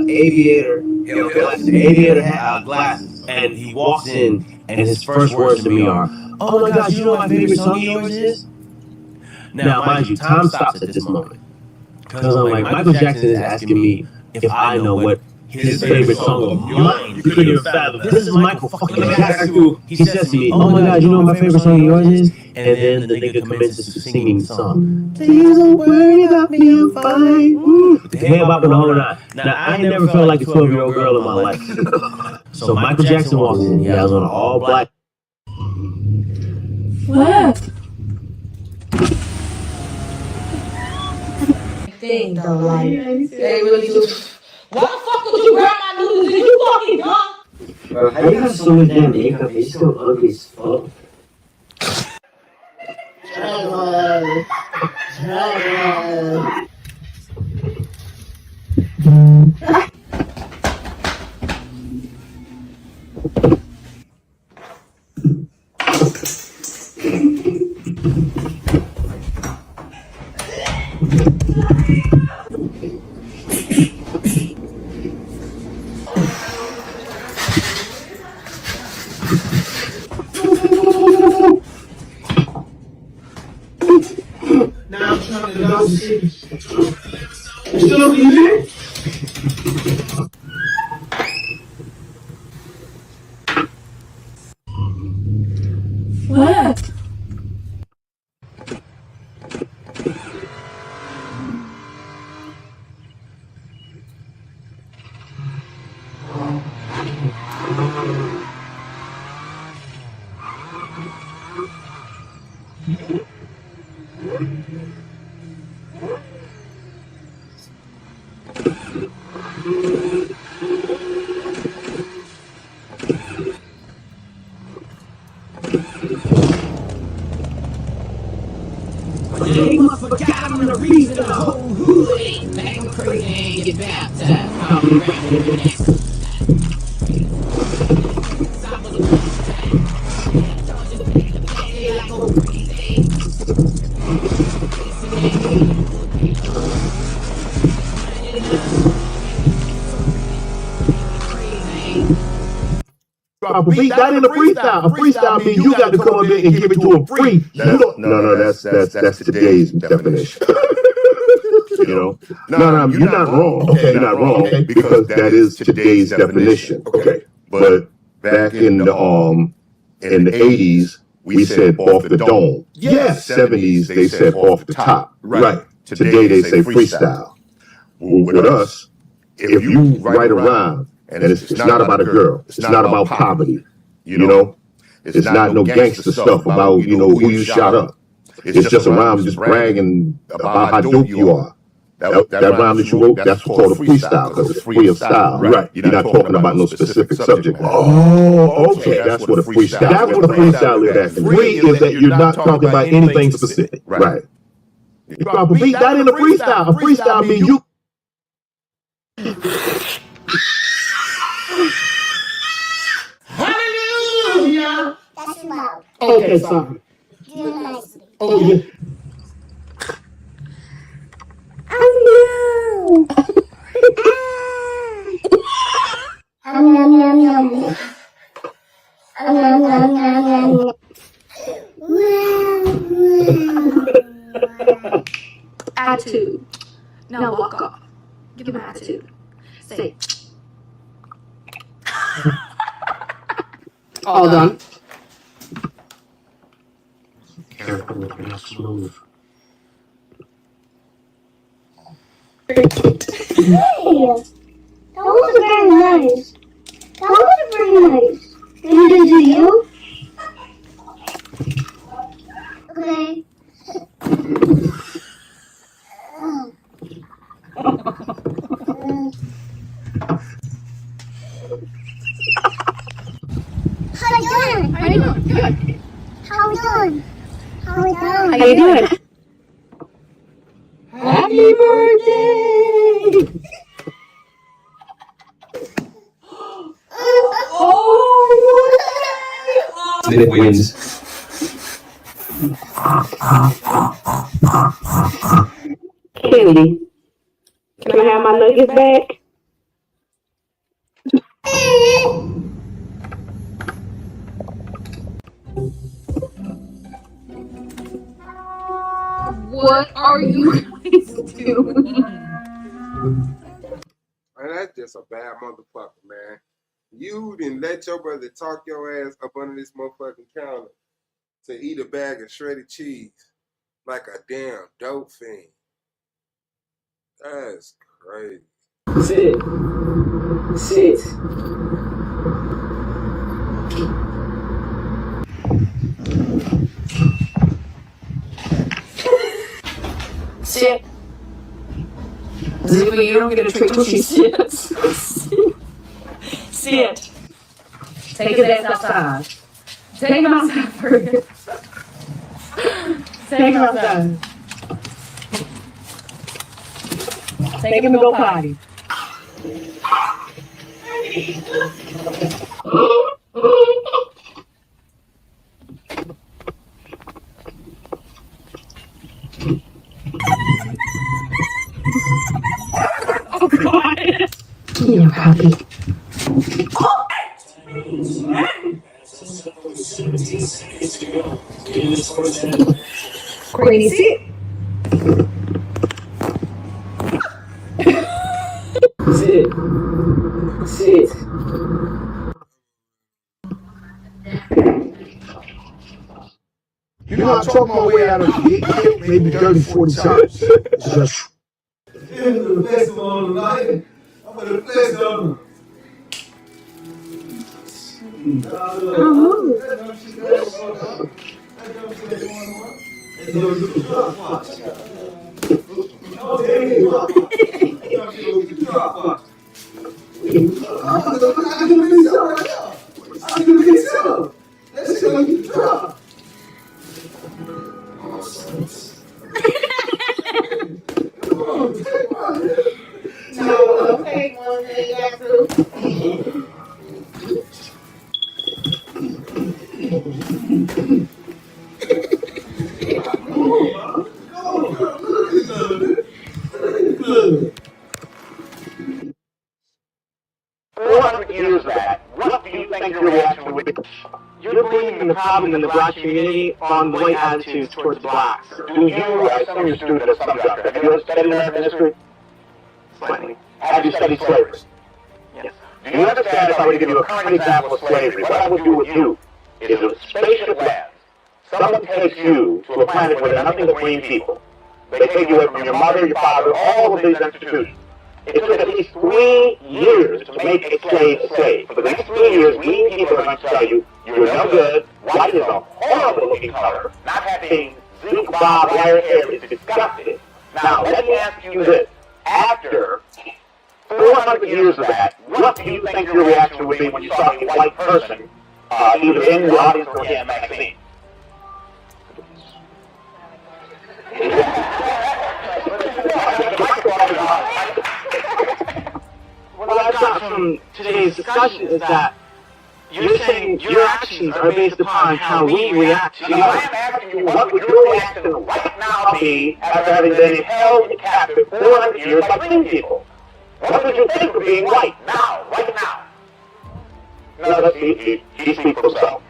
L: aviator hat, glasses, and he walks in, and his first words to me are, "Oh my gosh, you know what my favorite song of yours is?" Now, mind you, time stops at this moment, because I'm like, Michael Jackson is asking me if I know what his favorite song of mine. You couldn't even fathom. This is Michael fucking Jackson. He says to me, "Oh my God, you know what my favorite song of yours is?" And then the nigga commences singing the song. Please don't worry about me, I'm fine. With the head bopping the whole night. Now, I ain't never felt like a 12-year-old girl in my life. So Michael Jackson walks in. He has on all black.
Q: What? Thing though, like they really do. Why the fuck would you grab my noodles? Are you fucking dumb?
L: Bro, how you got so much damn makeup? It's still ugly as fuck.
P: Now I'm trying to go see. You still leaving?
Q: What?
M: Drop a beat, that ain't a freestyle. A freestyle means you got to come up there and give it to them free. No, that's today's definition. You know, no, you're not wrong. Okay, you're not wrong. Okay, because that is today's definition. Okay, but back in the '80s, we said off the dome. Yes, '70s they said off the top. Right. Today they say freestyle. With us, if you write a rhyme and it's not about a girl, it's not about poverty, you know, it's not no gangster stuff about who you shot up. It's just a rhyme just bragging about how dope you are. That rhyme that you wrote, that's called a freestyle because it's free of style. Right. You're not talking about no specific subject. Oh, okay. That's what a freestyle. That's what a freestyle is. Free is that you're not talking about anything specific. Right. You drop a beat, that ain't a freestyle. A freestyle means you.
P: Hallelujah.
K: That's loud.
P: Okay, sorry.
K: Do it nicely.
P: Okay.
Q: Attitude. Now walk off. Give him attitude. Say.
P: All done.
J: Careful with your smooth.
K: Hey, that was very nice. That was very nice. Did it to you? Okay. How you doing?
Q: How you doing? Good.
K: How we doing? How we doing?
Q: How you doing?
P: Happy birthday!
N: It wins.
P: Kennedy, can I have my nuggets back?
Q: What are you guys doing?
A: Man, that's just a bad motherfucker, man. You didn't let your brother talk your ass up under this motherfucking counter to eat a bag of shredded cheese like a damn dope fiend. That's crazy.
P: Sit. Sit.
Q: Sit. Zippy, you don't get a treat till she sits. Sit. Take his ass outside. Take him outside first. Take him outside. Take him to go potty. Oh, God.
P: Yeah, puppy.
Q: Crazy. Sit.
P: Sit. Sit.
M: You know, I talked my way out of it maybe 30, 40 times. It's just.
P: The best of all tonight. I'm gonna flex on
Q: don't take one until you got to.
L: Good. 400 years back, what do you think your reaction would be?
R: You're blaming the problem in the black community on white attitudes towards blacks.
L: Do you, as some of your students, some doctor, have you ever studied American history?
R: Slightly.
L: Have you studied slavery?
R: Yes.
L: Do you understand if I were to give you a current example of slavery, what I would do with you is a spaceship lands. Someone takes you to a planet where there are nothing but green people. They take you away from your mother, your father, all of these institutions. It took at least 3 years to make a slave a slave. For the next 3 years, green people are going to tell you, you're no good, white is a horrible looking color, not having zinc bob wire hair is disgusting. Now, let me ask you this. After 400 years of that, what do you think your reaction would be when you saw a white person, either in the audience or in a magazine?
R: What I got from today's discussion is that you're saying your actions are based upon how we react to you.
L: I am asking you, what would your reaction right now be after having been held captive 400 years by green people? What would you think of being white now, right now? No, let's see, he speaks for himself.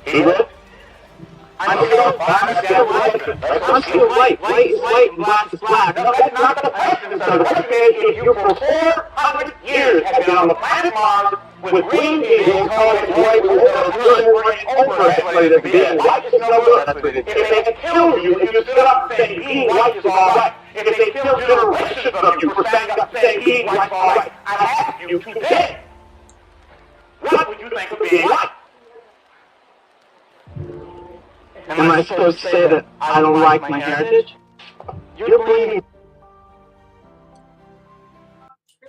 L: He would?
R: I'm still white. White is white and black is black.
L: No, that's not the question, sir. The question is, if you for 400 years have been on the planet Mars with green people calling it white, good, overestimated at the beginning, white is no good. If they killed you, if you stood up saying being white is all right, if they killed generations of you for standing up saying being white is all right, I ask you today, what would you think of being white?
R: Am I supposed to say that I don't like my heritage?
L: You're blaming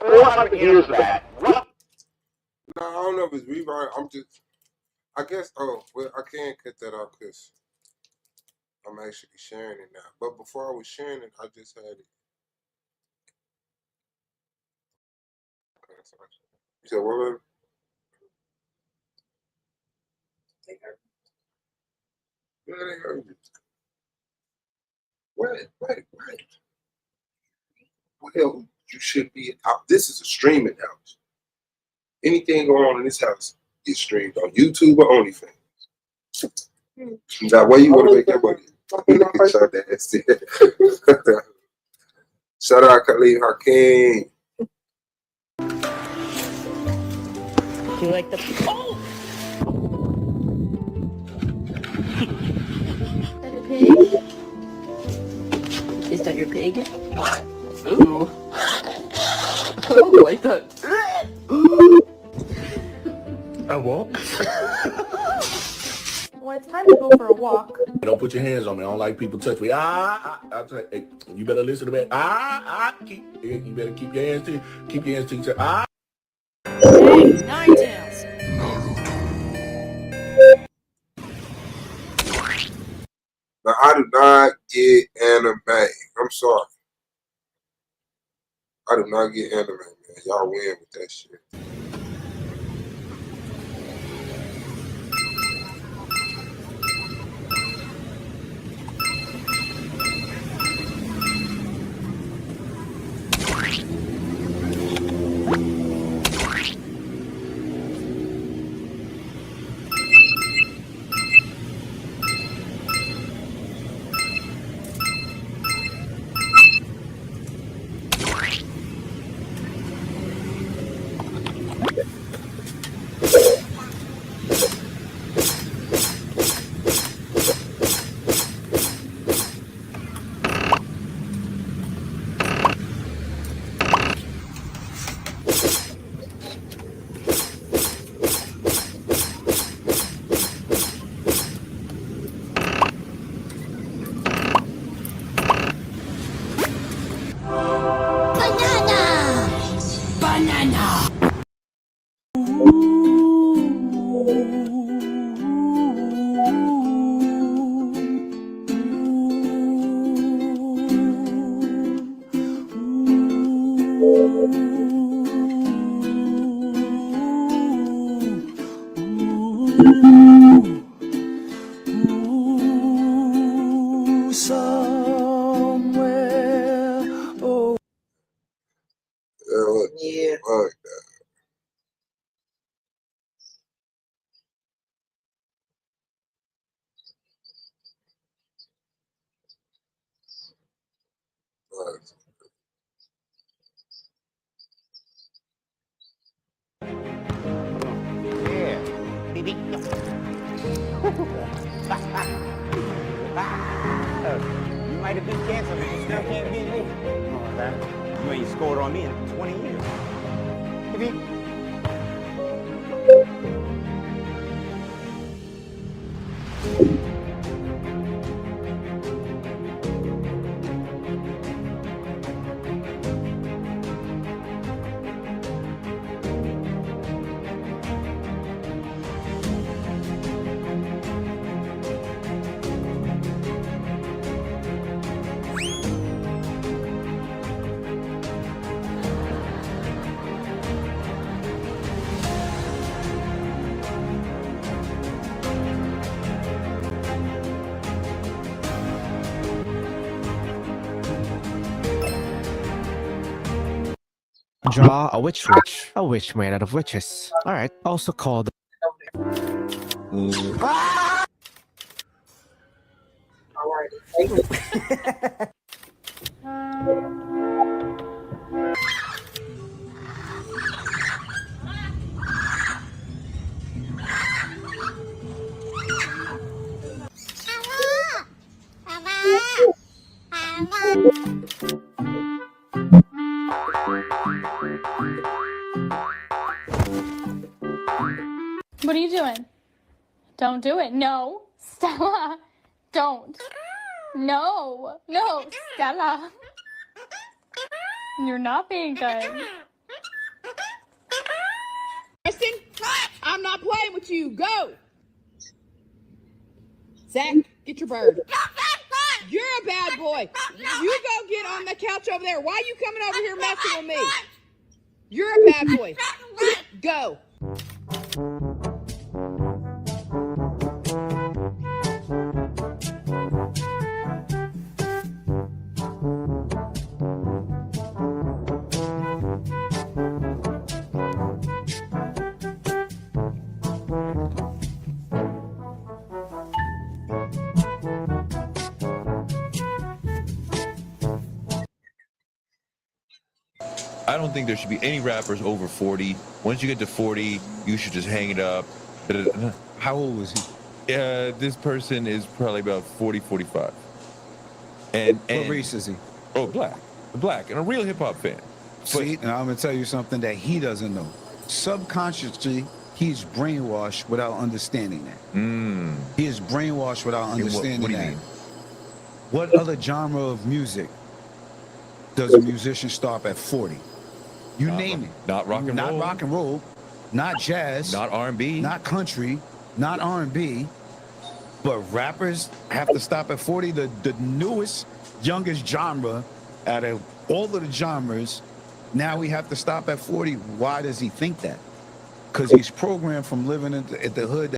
L: 400 years back. What?
A: No, I don't know if it's rewrite. I guess, well, I can't cut that off because I'm actually sharing it now. But before I was sharing it, I just had it. You said, what? Yeah, they heard you. Wait. Well, you should be out. This is a streaming house. Anything going on in this house is streamed on YouTube or OnlyFans. Now, where you want to make your money? Shout out Khalid Hakeem.
Q: You like the pig? Is that your pig? Ooh. Oh, like that.
M: A walk?
C: Well, it's time to go for a walk.
M: Don't put your hands on me. I don't like people touch me. I tell you, hey, you better listen to me. You better keep your hands to each other.
Q: Hey, Nine Tails.
A: Now, I do not get anime. I'm sorry. I do not get anime, man. Y'all win with that shit.
B: Somewhere. Oh.
A: Yeah.
S: Yeah, baby. You might have been canceled, but you still can't beat me. Oh, that. You ain't scored on me in 20 years. Baby.
T: Draw a witch witch. A witch made out of witches. Alright, also called...
U: What are you doing? Don't do it. No. Stella. Don't. No. No. Stella. You're not being good.
Q: Kristen, I'm not playing with you. Go. Zach, get your bird. You're a bad boy. You go get on the couch over there. Why are you coming over here messing with me? You're a bad boy. Go.
V: I don't think there should be any rappers over 40. Once you get to 40, you should just hang it up. How old was he? This person is probably about 40, 45. And what race is he? Oh, black, and a real hip hop fan.
W: See, and I'm gonna tell you something that he doesn't know. Subconsciously, he's brainwashed without understanding that. He is brainwashed without understanding
V: what do you
W: that.
V: mean?
W: What other genre of music does a musician stop at 40? You name it.
V: Not rock and roll.
W: Not rock and roll. Not jazz.
V: Not R&B.
W: Not country. Not R&B. But rappers have to stop at 40. The newest, youngest genre out of all of the genres, now we have to stop at 40. Why does he think that? Because he's programmed from living at the hood